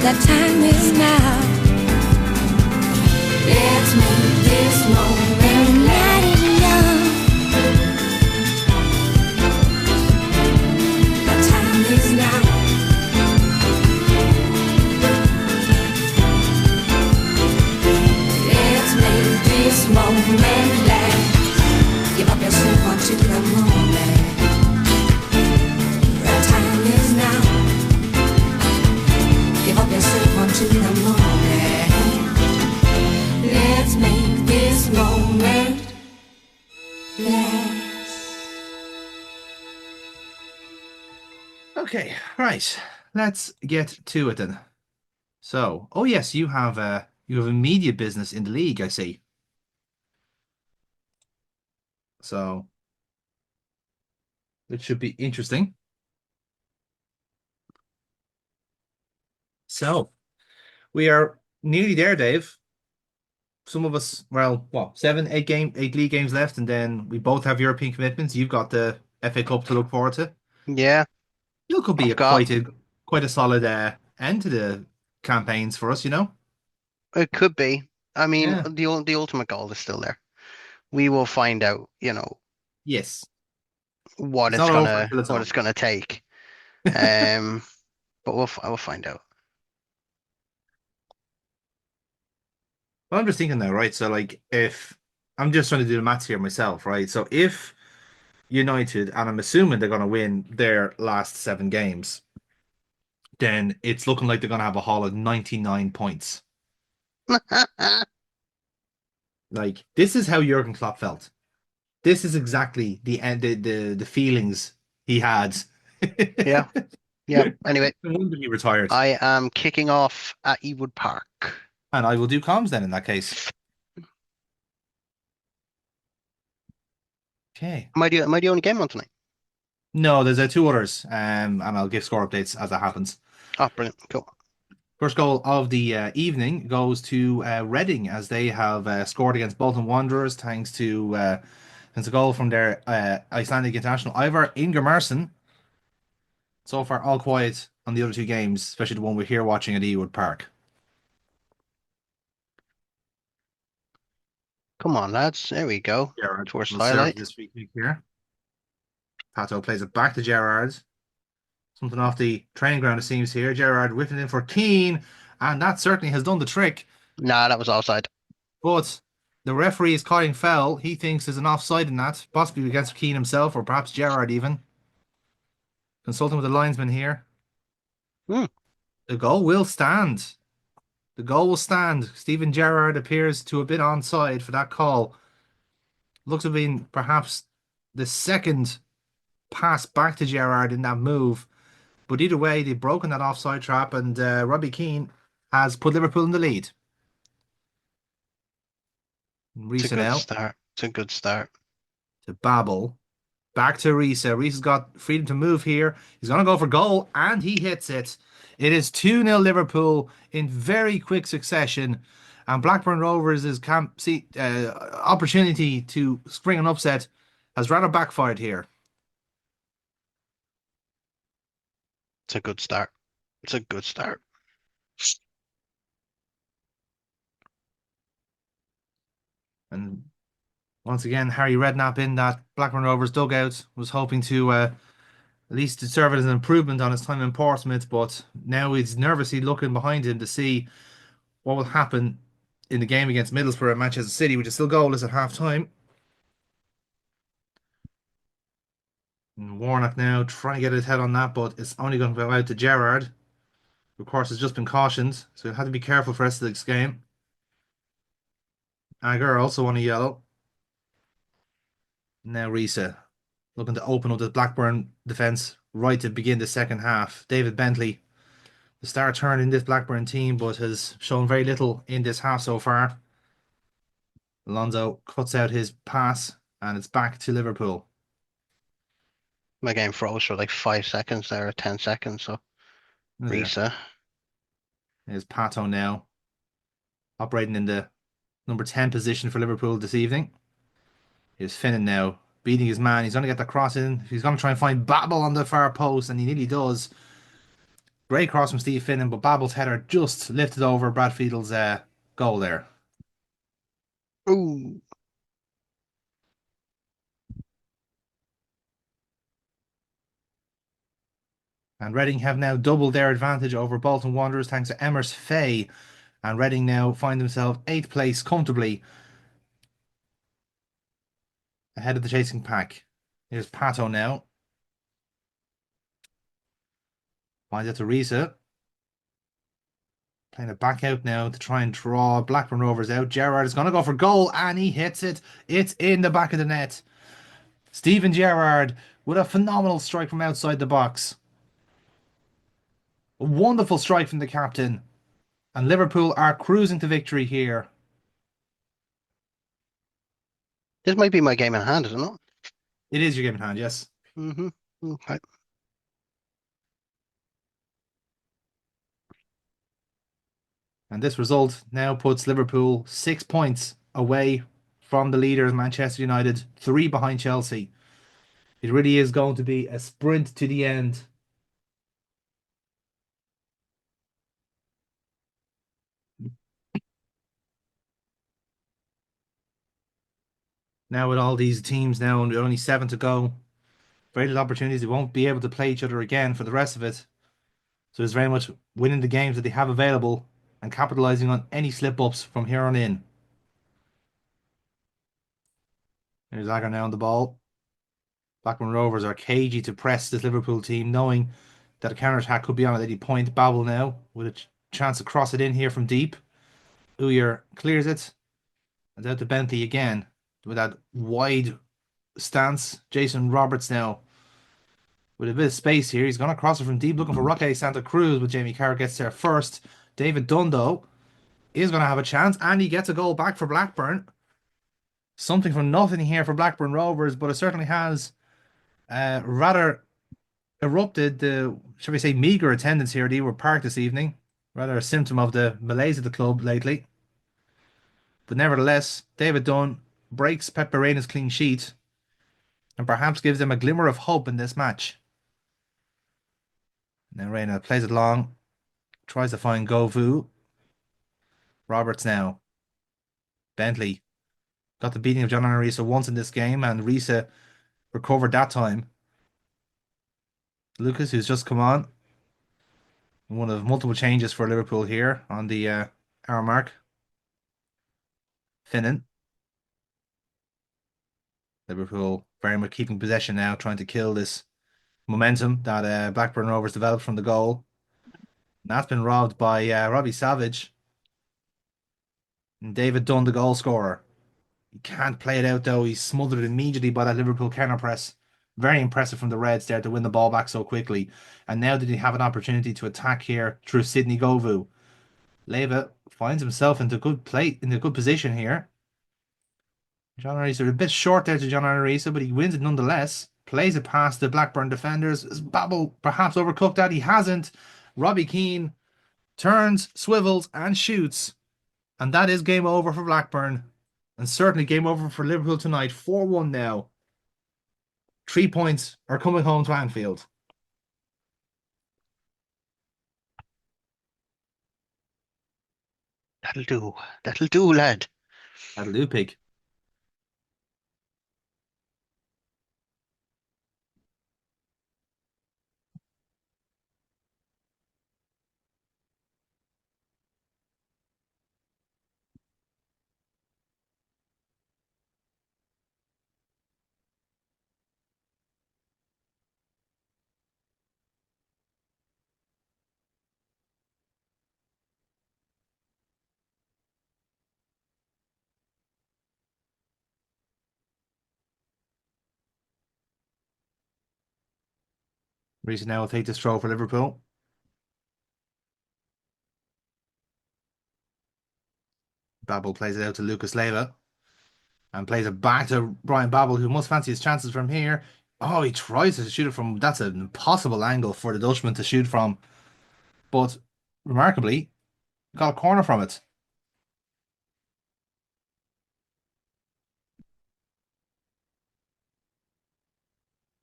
The time is now. Let's make this moment let it young. The time is now. Let's make this moment last. Give up yourself onto the moment. The time is now. Give up yourself onto the moment. Let's make this moment last. Okay, right. Let's get to it then. So, oh yes, you have a media business in the league, I see. So, it should be interesting. So, we are nearly there, Dave. Some of us, well, what, 8 league games left, and then we both have European commitments. You've got the FA Cup to look forward to. Yeah, It could be I've got quite a solid end to the campaigns for us, you know? it could be. I mean, Yeah. the ultimate goal is still there. We will find out, Yes. It's not over until it's what it's over. gonna take. Um, but I will find out. Well, I'm just thinking now, right? So, like, if I'm just trying to do the maths here myself, right? So, if United, and I'm assuming they're going to win their last 7 games, then it's looking like they're going to have a haul of 99 points. Like, this is how Jurgen Klopp felt. This is exactly the feelings he had. Yeah, yeah. Anyway, No wonder he retired. I am kicking off at Ewood Park. And I will do comms then in that case. Okay. Am I the only game on tonight? No, there's 2 others, and I'll give score updates as that happens. Oh, brilliant. Cool. First goal of the evening goes to Reading as they have scored against Bolton Wanderers thanks to a goal from their Icelandic international Ivar Ingemarson. So far, all quiet on the other 2 games, especially the one we're here watching at Ewood Park. Come on, lads. There we go. Gerrard First will serve highlight. this free kick here. Pato plays it back to Gerrard. Something off the training ground, it seems here. Gerrard whipping in for Keane, and that certainly has done the trick. Nah, that was offside. But the referee is calling foul. He thinks there's an offside in that, possibly against Keane himself, or perhaps Gerrard even. Consulting with the linesman here. Hmm. The goal will stand. The goal will stand. Steven Gerrard appears to have been onside for that call. Looks to have been perhaps the second pass back to Gerrard in that move. But either way, they've broken that offside trap, and Robbie Keane has put Liverpool in the lead. It's a Risa good now start. It's a good start. to Babel. Back to Risa. Risa's got freedom to move here. He's going to go for goal, and he hits it. It is 2-0 Liverpool in very quick succession. And Blackburn Rovers' opportunity to spring an upset has rather backfired here. It's a good start. It's a good start. And once again, Harry Redknapp in that Blackburn Rovers dugout was hoping to at least serve it as an improvement on his time in Portsmouth, but now he's nervously looking behind him to see what will happen in the game against Middlesbrough at Manchester City, which is still goalless at half time. And Warnock now trying to get his head on that, but it's only going to go out to Gerrard, who of course has just been cautioned, so he'll have to be careful for the rest of this game. Agger also on a yellow. Now Risa looking to open up the Blackburn defence right to begin the second half. David Bentley, the star turn in this Blackburn team, but has shown very little in this half so far. Alonso cuts out his pass, and it's back to Liverpool. My game froze for like 5 seconds there, or 10 seconds. So Risa. There's Pato now, operating in the number 10 position for Liverpool this evening. Here's Finnan now, beating his man. He's going to get the cross in. He's going to try and find Babel on the far post, and he nearly does. Great cross from Steve Finnan, but Babel's header just lifted over Brad Fiedel's goal there. Ooh. And Reading have now doubled their advantage over Bolton Wanderers thanks to Emers Faye. And Reading now find themselves 8th place comfortably ahead of the chasing pack. Here's Pato now. Finds it to Risa. Playing it back out now to try and draw Blackburn Rovers out. Gerrard is going to go for goal and he hits it. It's in the back of the net. Steven Gerrard with a phenomenal strike from outside the box. A wonderful strike from the captain. And Liverpool are cruising to victory here. This might be my game in hand, isn't it? It is your game in hand, yes. Mm-hmm. Okay. And this result now puts Liverpool 6 points away from the leaders, Manchester United, 3 behind Chelsea. It really is going to be a sprint to the end. Now with all these teams now and only 7 to go, very little opportunities. They won't be able to play each other again for the rest of it. So it's very much winning the games that they have available and capitalizing on any slip-ups from here on in. There's Agger now on the ball. Blackburn Rovers are cagey to press this Liverpool team, knowing that a counter-attack could be on at any point. Babel now with a chance to cross it in here from deep. Uyer clears it. And out to Bentley again with that wide stance. Jason Roberts now with a bit of space here. He's going to cross it from deep, looking for Roque Santa Cruz, but Jamie Carragher gets there first. David Dundo is going to have a chance, and he gets a goal back for Blackburn. Something from nothing here for Blackburn Rovers, but it certainly has rather erupted the, shall we say, meagre attendance here at Ewood Park this evening. Rather a symptom of the malaise of the club lately. But nevertheless, David Dunn breaks Pep Reina's clean sheet and perhaps gives them a glimmer of hope in this match. Now Reina plays it long, tries to find Govu. Roberts now. Bentley got the beating of John Risa once in this game, and Risa recovered that time. Lucas, who's just come on. One of multiple changes for Liverpool here on the hour mark. Finnan. Liverpool very much keeping possession now, trying to kill this momentum that Blackburn Rovers developed from the goal. And that's been robbed by Robbie Savage. And David Dunn, the goal scorer. He can't play it out though. He's smothered immediately by that Liverpool counter press. Very impressive from the Reds there to win the ball back so quickly. And now did he have an opportunity to attack here through Sidney Govu. Leva finds himself into a good position here. John Arisa a bit short there to John Arisa, but he wins it nonetheless. Plays it past the Blackburn defenders. Is Babel perhaps overcooked that? He hasn't. Robbie Keane turns, swivels, and shoots. And that is game over for Blackburn. And certainly game over for Liverpool tonight. 4-1 now. 3 points are coming home to Anfield. That'll do. That'll do, lad. That'll do, pig. Reese now will take this throw for Liverpool. Babel plays it out to Lucas Leiva. And plays it back to Brian Babel, who must fancy his chances from here. Oh, he tries to shoot it from... That's an impossible angle for the Dutchman to shoot from. But, remarkably, got a corner from it.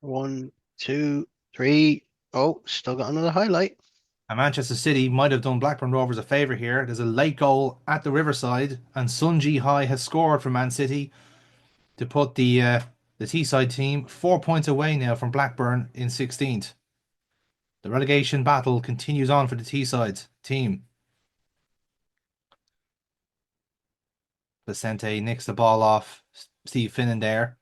One, two, three. Oh, still got another highlight. And Manchester City might have done Blackburn Rovers a favour here. There's a late goal at the Riverside, and Sun Ji Hai has scored for Man City to put the Teesside team 4 points away now from Blackburn in 16th. The relegation battle continues on for the Teesside team. Vicente nicks the ball off Steve Finnan there.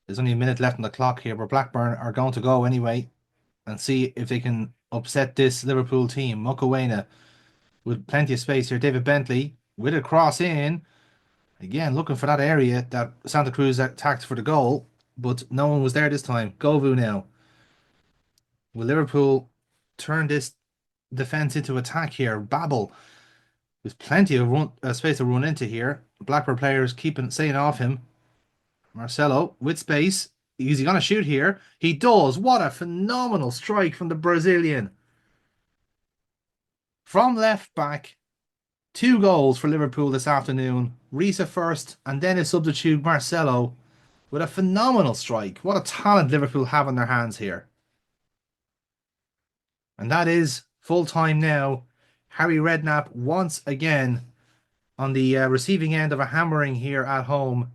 There's only a minute left on the clock here, but Blackburn are going to go anyway and see if they can upset this Liverpool team. Mukwena with plenty of space here. David Bentley with a cross in. Again, looking for that area that Santa Cruz attacked for the goal, but no one was there this time. Govu now. Will Liverpool turn this defense into attack here? Babel. There's plenty of space to run into here. Blackburn players keeping staying off him. Marcelo with space. Is he going to shoot here? He does. What a phenomenal strike from the Brazilian. From left back, 2 goals for Liverpool this afternoon. Risa first, and then his substitute Marcelo with a phenomenal strike. What a talent Liverpool have on their hands here. And that is full time now. Harry Redknapp once again on the receiving end of a hammering here at home.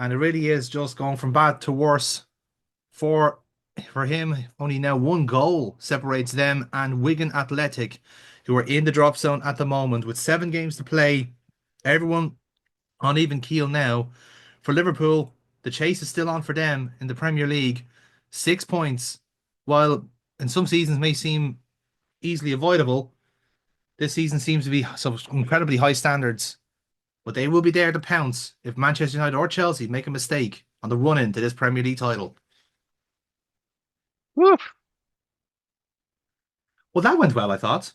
And it really is just going from bad to worse for him. Only now 1 goal separates them and Wigan Athletic, who are in the drop zone at the moment with 7 games to play. Everyone on even keel now. For Liverpool, the chase is still on for them in the Premier League. 6 points, while in some seasons may seem easily avoidable, this season seems to be some incredibly high standards. But they will be there to pounce if Manchester United or Chelsea make a mistake on the run into this Premier League title. Woof. Well, that went well, I thought.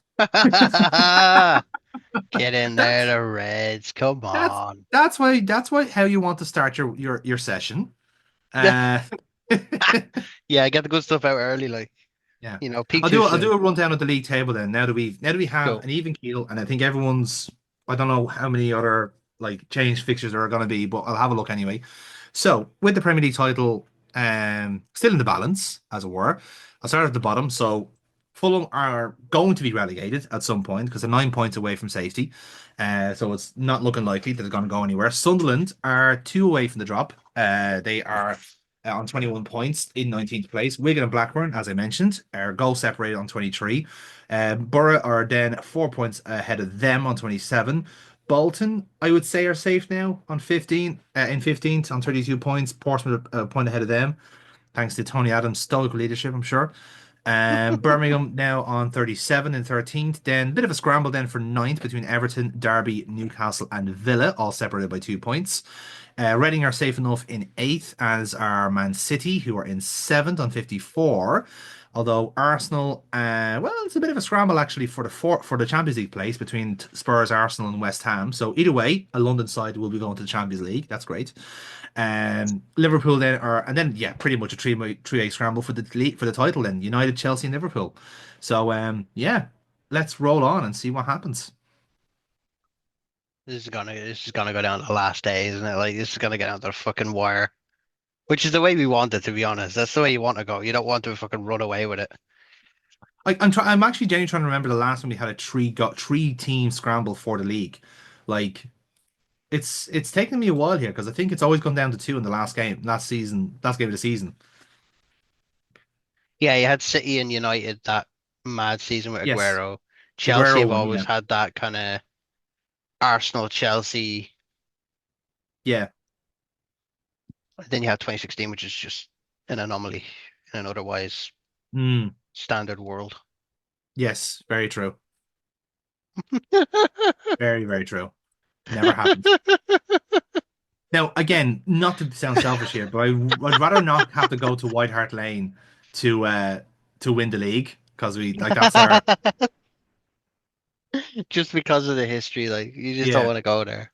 Get in there, That's the Reds. Come that's on. that's why how you want to start your session. Uh, Yeah, get the good stuff out early, like, yeah. peak I'll too do I'll soon. do a rundown of the league table then. Now that we have Cool. an even keel, and I think everyone's, I don't know how many other like change fixtures there are going to be, but I'll have a look anyway. So with the Premier League title still in the balance, as it were, I'll start at the bottom. So Fulham are going to be relegated at some point because they're 9 points away from safety. So it's not looking likely that they're going to go anywhere. Sunderland are 2 away from the drop. They are on 21 points in 19th place. Wigan and Blackburn, as I mentioned, are goal separated on 23. Borough are then 4 points ahead of them on 27. Bolton, I would say, are safe now on 15, in 15th on 32 points. Portsmouth a point ahead of them, thanks to Tony Adams' stoic leadership, I'm sure. Birmingham now on 37 and 13th. Then a bit of a scramble then for ninth between Everton, Derby, Newcastle, and Villa, all separated by 2 points. Reading are safe enough in 8th, as are Man City, who are in 7th on 54. Although Arsenal, well, it's a bit of a scramble actually for the Champions League place between Spurs, Arsenal, and West Ham. So either way, a London side will be going to the Champions League. That's great. Liverpool then are, and then yeah, pretty much a three-way scramble for the title. Then United, Chelsea, and Liverpool. So yeah, let's roll on and see what happens. This is gonna go down to the last day, isn't it? Like, this is gonna get down to the fucking wire. Which is the way we want it, to be honest. That's the way you want to go. You don't want to fucking run away with it. I'm actually genuinely trying to remember the last time we had a three team scramble for the league. Like it's taken me a while here because I think it's always gone down to 2 in the last game of the season. Yeah, you had City and United that mad season with Yes, Aguero. the Chelsea Guerrero have one. always Yeah, had that kind of Arsenal, Chelsea. yeah. Then you have 2016, which is just an anomaly in an otherwise Mm, standard world. yes, very true. Very, very true. Never happened. Now, again, not to sound selfish here, but I'd rather not have to go to White Hart Lane to win the league because we like that's our Just because of the history, like, you just don't yeah. want to go there.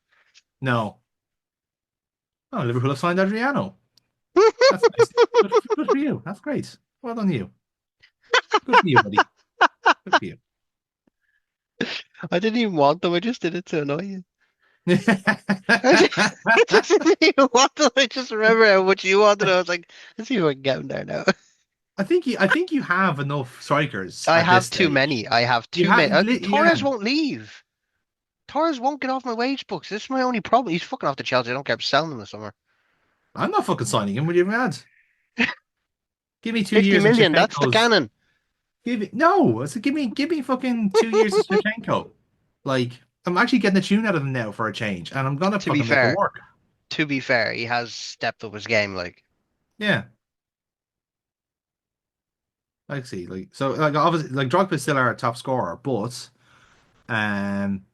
No. Oh, Liverpool have signed Adriano. That's nice. Good for you. That's great. Well done, you. Good for you, buddy. Good for you. I didn't even want them. I just did it to annoy you. I just didn't even want them. I just remember how much you wanted. I was like, let's see if I can get him there now. I think you have enough strikers I at this have too stage. many. I have You too have, many. Torres yeah. won't leave. Torres won't get off my wage books. This is my only problem. He's fucking off to Chelsea. I don't care if selling him this summer. I'm not fucking signing him. Would you mad? Give me 50 2 years in million. That's the Shevchenko's. cannon. Give it no. I said give me fucking 2 years in Shevchenko. Like I'm actually getting a tune out of him now for a change, and I'm gonna To be fucking make it fair, work. he has stepped up his game. Like, Yeah, I see. Like so, like obviously, like Drogba's still our top scorer, but um,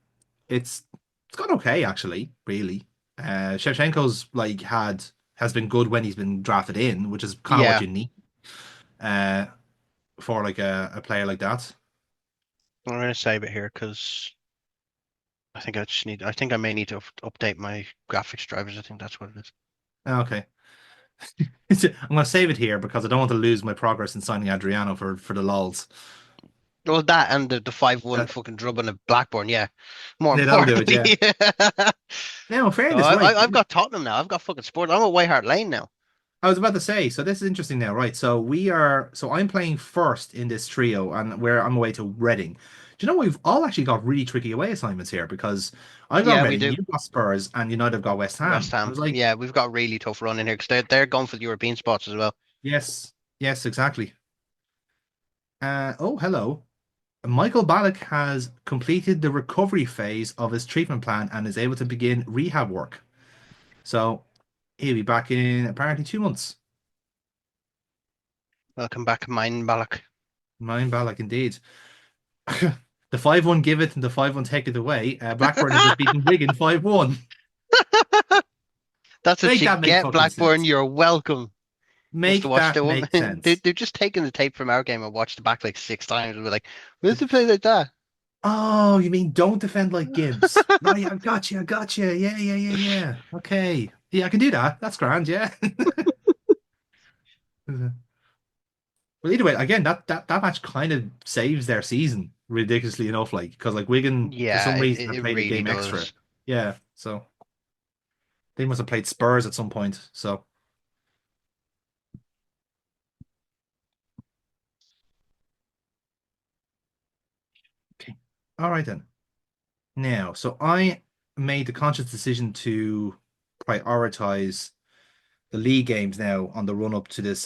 it's it's gone okay actually. Really, Shevchenko's like had has been good when he's been drafted in, which is kind of what yeah, you need uh for like a player like that. I'm gonna save it here because I think I may need to update my graphics drivers. I think that's what it is. Okay. I'm gonna save it here because I don't want to lose my progress in signing Adriano for the lols. Well, that and the 5-1 That, fucking drubbing of Blackburn, yeah. More yeah, that'll do it. importantly. Yeah. Now, in So fairness, right? I've got Tottenham now. I've got fucking Sport. I'm at White Hart Lane now. I was about to say. So this is interesting now, right? So we are. So I'm playing first in this trio, and we're on the way to Reading. Do you know we've all actually got really tricky away assignments here because I've got Yeah, we Reading, do. you've got Spurs, and United have got West West Ham. I Ham. was like, Yeah, we've got a really tough run in here because they're going for the European spots as well. yes, yes, exactly. Oh, hello. Michael Ballack has completed the recovery phase of his treatment plan and is able to begin rehab work. So he'll be back in apparently 2 months. Welcome back, mine Balak. Mine Ballack indeed. The 5-1 give it and the 5-1 take it away. Blackburn have just beaten Wigan 5-1. That's what Make you that make get, fucking Blackburn. sense. You're welcome. Must have Make watched that the make one. sense. They've just taken the tape from our game and watched it back like 6 times and we're like, where's the play like that? Oh, you mean don't defend like Gibbs? Right, I got you. I got you. Yeah, yeah, yeah, yeah. Okay. Yeah, I can do that. That's grand. Yeah. Well, either way, again, that match kind of saves their season, ridiculously enough, like because like Wigan for Yeah, some reason have it played a really game extra. does. Yeah, so they must have played Spurs at some point. So okay, all right then. Now, so I made the conscious decision to prioritize the league games now on the run up to this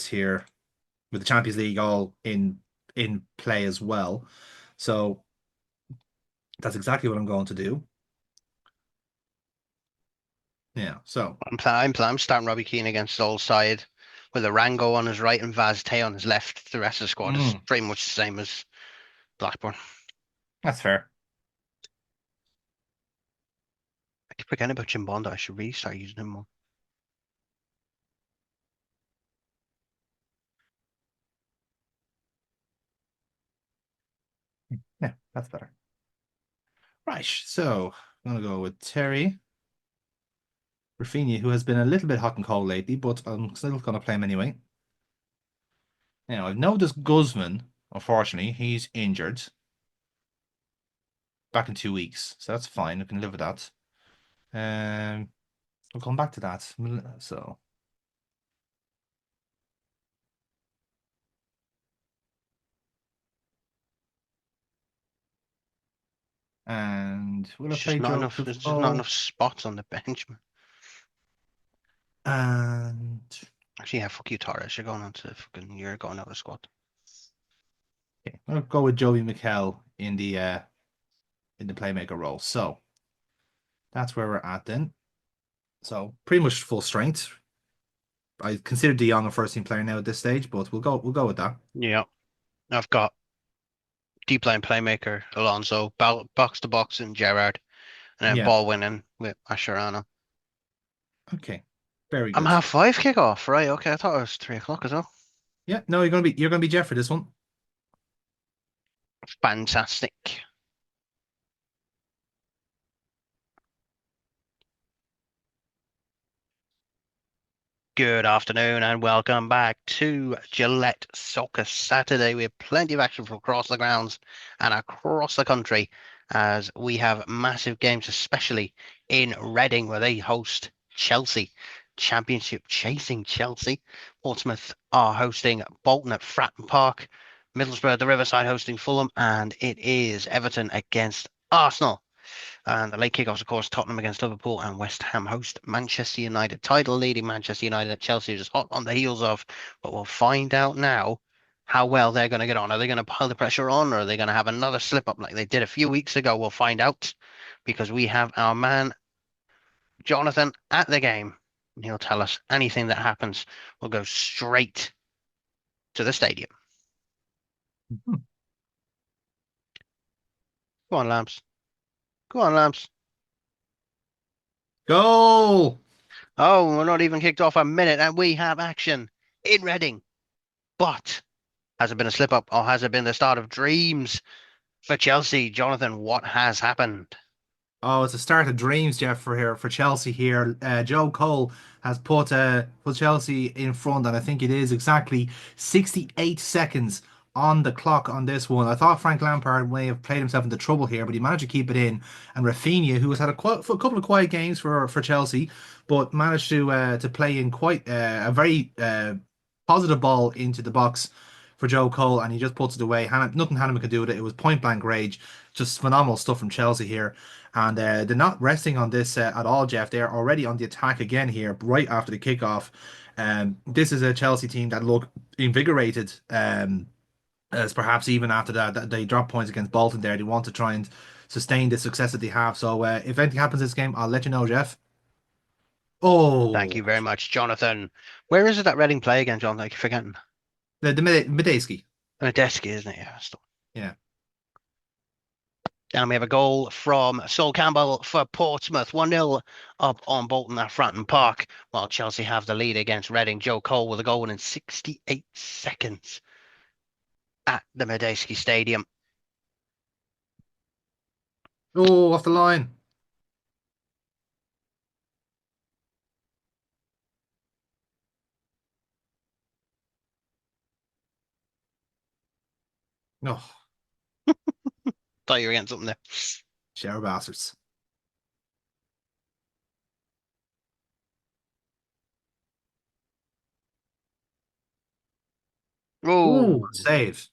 here with the Champions League all in play as well. So that's exactly what I'm going to do. Yeah. So I'm starting Robbie Keane against Sol's side with Arango on his right and Vaz Tay on his left. The rest of the squad is mm, pretty much the same as Blackburn. that's fair. I keep forgetting about Jim Bond. I should really start using him more. Yeah, that's better. Right. So I'm gonna go with Terry Rafinha, who has been a little bit hot and cold lately, but I'm still gonna play him anyway. Now I've noticed Guzman, unfortunately, he's injured back in 2 weeks, so that's fine. I can live with that. Um, we'll come back to that. So, and will I play Joe There's just not Defoe? enough spots on the bench, man. And Actually, yeah, fuck you, Torres. You're going out of the squad. okay, I'll go with Joey McKell in the playmaker role. So that's where we're at then. So pretty much full strength. I consider De Jong a first team player now at this stage, but we'll go with that. Yeah, I've got deep line playmaker Alonso, box to box and Gerrard, and then Yeah. ball winning with Mascherano. Okay. Very I'm good. 5:30 kickoff, right? Okay, I thought it was 3 o'clock as well. Yeah. No, you're gonna be Jeff for this one. Fantastic. Good afternoon and welcome back to Gillette Soccer Saturday. We have plenty of action from across the grounds and across the country as we have massive games, especially in Reading where they host Chelsea. Championship chasing Chelsea. Portsmouth are hosting Bolton at Fratton Park. Middlesbrough at the Riverside hosting Fulham, and it is Everton against Arsenal. And the late kickoffs, of course, Tottenham against Liverpool and West Ham host Manchester United. Title leading Manchester United at Chelsea is hot on the heels of, but we'll find out now how well they're going to get on. Are they going to pile the pressure on, or are they going to have another slip up like they did a few weeks ago? We'll find out because we have our man Jonathan at the game. And he'll tell us anything that happens. We'll go straight to the stadium. Mhm. Go on, Lamps. Go on, Lamps. Goal! Oh, we're not even kicked off a minute, and we have action in Reading. But has it been a slip up, or has it been the start of dreams for Chelsea? Jonathan, what has happened? Oh, it's a start of dreams, Jeff, for Chelsea here. Joe Cole has put Chelsea in front, and I think it is exactly 68 seconds on the clock on this one. I thought Frank Lampard may have played himself into trouble here, but he managed to keep it in. And Rafinha, who has had a couple of quiet games for Chelsea, but managed to play in quite a very positive ball into the box for Joe Cole, and he just puts it away. Nothing Hannah could do with it. It was point blank rage. Just phenomenal stuff from Chelsea here. And they're not resting on this at all, Jeff. They're already on the attack again here, right after the kickoff. This is a Chelsea team that look invigorated, as perhaps even after that they drop points against Bolton there. They want to try and sustain the success that they have. So if anything happens this game, I'll let you know, Jeff. Thank Oh, you very much, Jonathan. Where is it that Reading play again, John? I keep forgetting. the Medeski. Medeski, isn't it? Yeah. Yeah. And we have a goal from Sol Campbell for Portsmouth. 1-0 up on Bolton at Fratton Park, while Chelsea have the lead against Reading. Joe Cole with a goal in 68 seconds at the Medeski Stadium. Oh, off the line. Oh, Thought you were getting something there. share bastards. Ooh, Oh, save.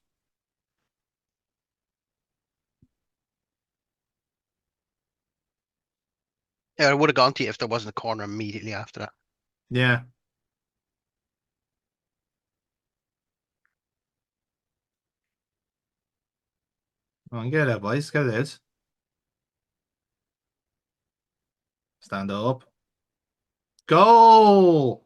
yeah, I would have gone to you if there wasn't a corner immediately after that. Yeah. Come on, get it out, boys. Get it out. Stand up. Goal!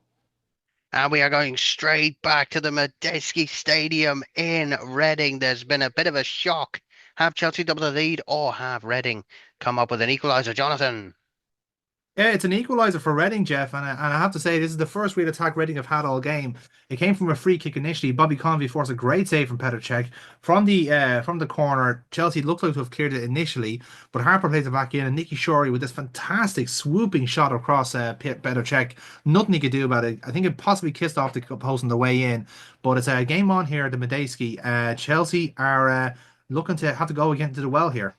And we are going straight back to the Medeski Stadium in Reading. There's been a bit of a shock. Have Chelsea double the lead, or have Reading come up with an equaliser? Jonathan. Yeah, it's an equaliser for Reading, Jeff, and I have to say this is the first real attack Reading have had all game. It came from a free kick initially. Bobby Convey forced a great save from Petr Cech from the corner. Chelsea looked like to have cleared it initially, but Harper plays it back in, and Nicky Shorey with this fantastic swooping shot across Petr Cech. Nothing he could do about it. I think it possibly kissed off the post on the way in, but it's a game on here at the Medeski. Chelsea are looking to have to go again to the well here.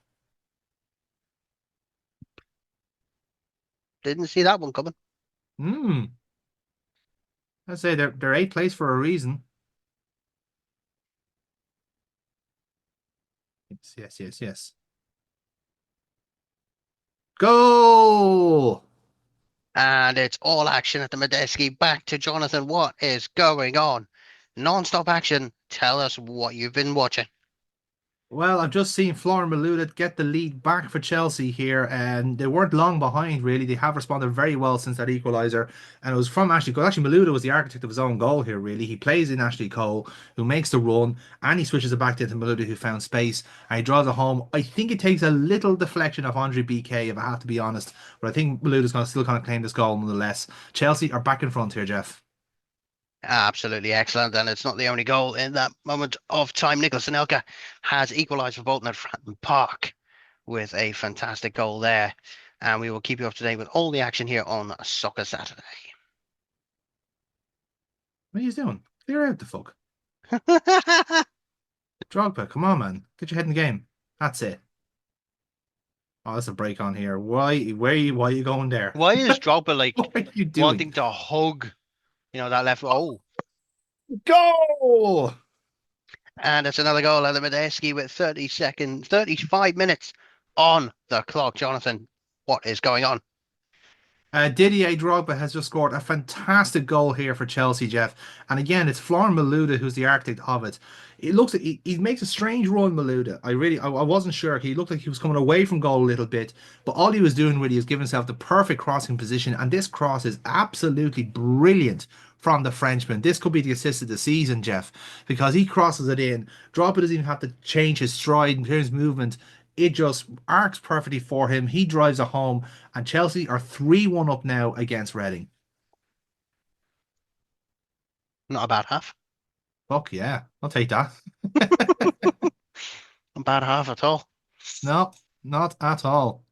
Didn't see that one coming. Hmm. I'd say they're eighth place for a reason. Yes, yes, yes, yes. Goal! And it's all action at the Medeski. Back to Jonathan. What is going on? Non-stop action. Tell us what you've been watching. Well, I've just seen Florian Malouda get the lead back for Chelsea here, and they weren't long behind, really. They have responded very well since that equaliser, and it was from Ashley Cole. Actually, Malouda was the architect of his own goal here, really. He plays in Ashley Cole, who makes the run, and he switches it back into Malouda, who found space, and he draws it home. I think it takes a little deflection of Andre BK, if I have to be honest, but I think Malouda's going to still kind of claim this goal nonetheless. Chelsea are back in front here, Jeff. Absolutely excellent. And it's not the only goal in that moment of time. Nicholas Anelka has equalised for Bolton at Fratton Park with a fantastic goal there. And we will keep you up to date with all the action here on Soccer Saturday. What are you doing? Clear out the fuck. Drogba, come on, man. Get your head in the game. That's it. Oh, that's a break on here. Why are you going there? Why is Drogba like What are you doing? wanting to hug, that left? Oh, Go! and it's another goal. Medeski with 35 minutes on the clock. Jonathan, what is going on? Didier Drogba has just scored a fantastic goal here for Chelsea, Jeff. And again, it's Florian Malouda who's the architect of it. It looks like he makes a strange run, Malouda. I wasn't sure. He looked like he was coming away from goal a little bit, but all he was doing really is giving himself the perfect crossing position. And this cross is absolutely brilliant from the Frenchman. This could be the assist of the season, Jeff, because he crosses it in. Drogba doesn't even have to change his stride and his movement. It just arcs perfectly for him. He drives it home, and Chelsea are 3-1 up now against Reading. Not a bad half. Fuck yeah, I'll take that. Not a bad half at all. No, not at all.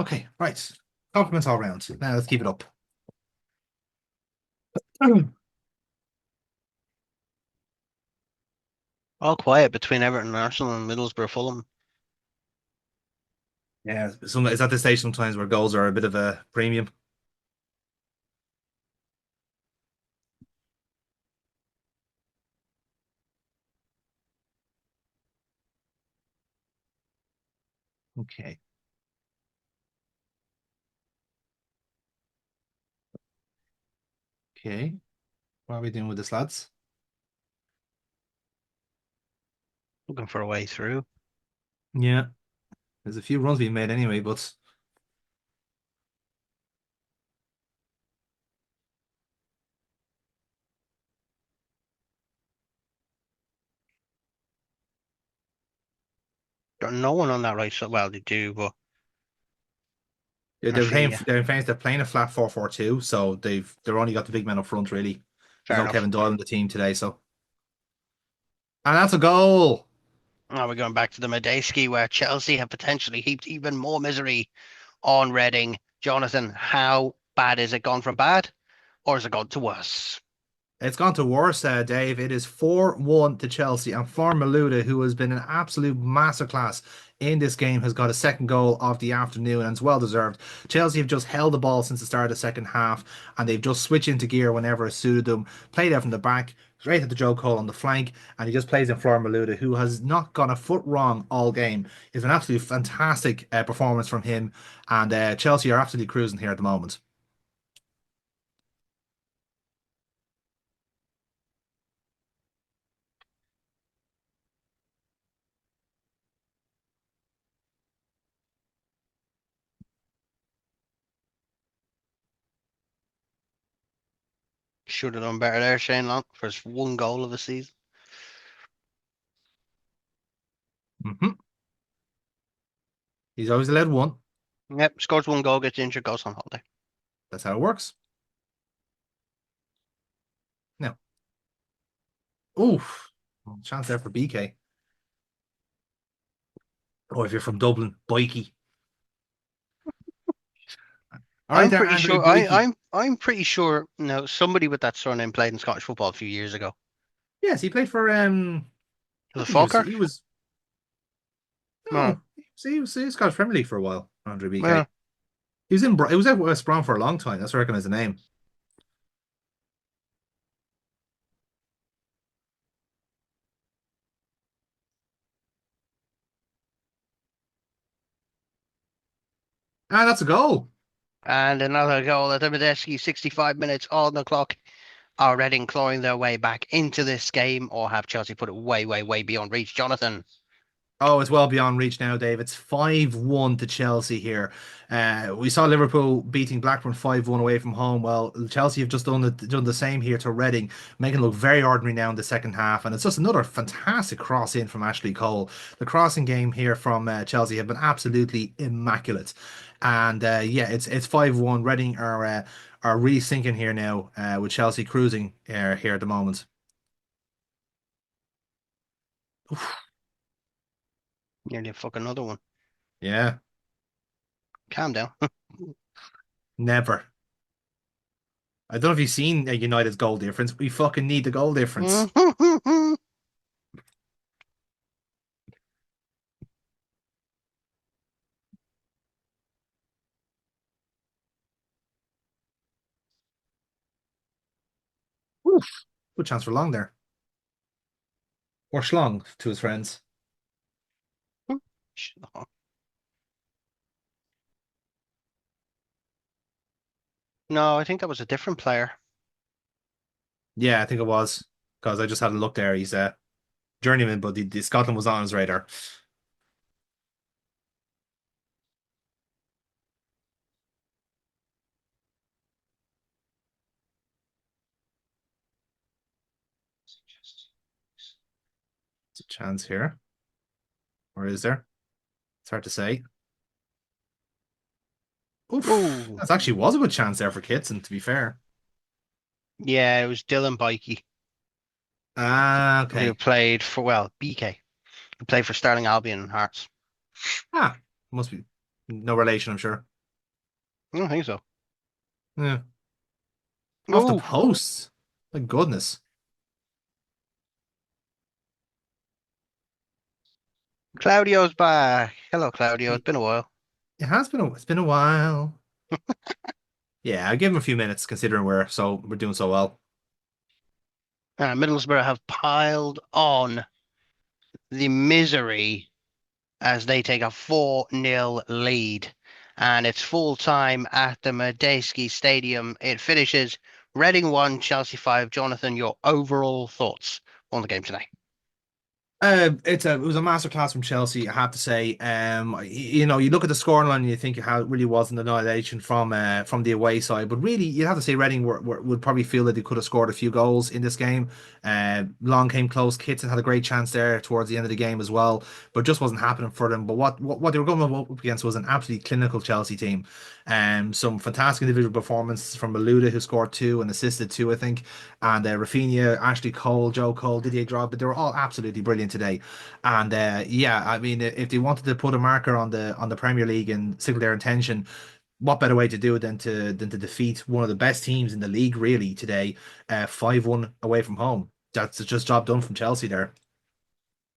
Okay, right. Compliments all round. Now let's keep it up. All quiet between Everton and Arsenal and Middlesbrough, Fulham. Yeah, it's at this stage sometimes where goals are a bit of a premium. Okay, okay. What are we doing with this, lads? Looking for a way through. Yeah, there's a few runs being made anyway, but Got no one on that right side. Well, they do, but they're actually, playing. yeah, They're playing a flat 4-4-2, so they're only got the big men up front really. There's fair no enough. Kevin Doyle in the team today, so and that's a goal. Now we're going back to the Medeski where Chelsea have potentially heaped even more misery on Reading. Jonathan, how bad is it gone from bad or has it gone to worse? It's gone to worse, Dave. It is 4-1 to Chelsea, and Florian Malouda, who has been an absolute masterclass in this game, has got a second goal of the afternoon, and it's well deserved. Chelsea have just held the ball since the start of the second half, and they've just switched into gear whenever it suited them. Played out from the back, straight at the Joe Cole on the flank, and he just plays in Florian Malouda, who has not gone a foot wrong all game. It's an absolutely fantastic performance from him, and Chelsea are absolutely cruising here at the moment. Should have done better there, Shane Long, for his one goal of the season. Mhm. He's always led one. Yep, scores one goal, gets injured, goes on holiday. That's how it works. Now, oof, chance there for BK. Oh, if you're from Dublin, Boykie. All right, I'm there, pretty Andre sure Boykie. I'm pretty sure somebody with that surname played in Scottish football a few years ago. Yes, he played for. I The think he was. Falkirk? He was. No. No, he was Scottish Premier League for a while. Andre Yeah. BK. He was in. He was at West Brom for a long time. That's where I recognize the name. Ah, that's a goal. And another goal at Medeski, 65 minutes on the clock. Are Reading clawing their way back into this game, or have Chelsea put it way, way, way beyond reach? Jonathan. Oh, it's well beyond reach now, Dave. It's 5-1 to Chelsea here. We saw Liverpool beating Blackburn 5-1 away from home. Well, Chelsea have just done the same here to Reading, making it look very ordinary now in the second half. And it's just another fantastic cross in from Ashley Cole. The crossing game here from Chelsea have been absolutely immaculate. And yeah, it's 5-1. Reading are really sinking here now with Chelsea cruising here at the moment. Nearly a fucking another one. Yeah. Calm down. Never. I don't know if you've seen United's goal difference. We fucking need the goal difference. Oof. Good chance for Long there. Or Schlong to his friends. No, I think that was a different player. Yeah, I think it was. Because I just had a look there. He's a journeyman, but the Scotland was on his radar. There's a chance here. Or is there? It's hard to say. Oof. Oh, That actually was a good chance there for Kitson, to be fair. yeah, it was Dylan Bikey Ah, who okay. played for, well, BK, who played for Sterling Albion and Hearts. Ah, must be no relation, I'm sure. I don't think so. Yeah. Off the Oh, post. My goodness. Claudio's back. Hello, Claudio. It's It been a while. it's been a while. Yeah, I give him a few minutes considering we're doing so well. Middlesbrough have piled on the misery as they take a 4-0 lead. And it's full time at the Medeski Stadium. It finishes Reading 1, Chelsea 5. Jonathan, your overall thoughts on the game today? It was a masterclass from Chelsea, I have to say. You look at the scoreline and you think how it really was an annihilation from the away side, but really you'd have to say Reading would probably feel that they could have scored a few goals in this game. Long came close. Kitson had a great chance there towards the end of the game as well, but just wasn't happening for them. But what they were going up against was an absolutely clinical Chelsea team. Some fantastic individual performances from Malouda, who scored two and assisted two, I think, and Rafinha, Ashley Cole, Joe Cole, Didier Drogba, but they were all absolutely brilliant today. And yeah, I mean, if they wanted to put a marker on the Premier League and signal their intention, what better way to do it than to defeat one of the best teams in the league really today, 5-1 away from home. That's just job done from Chelsea there.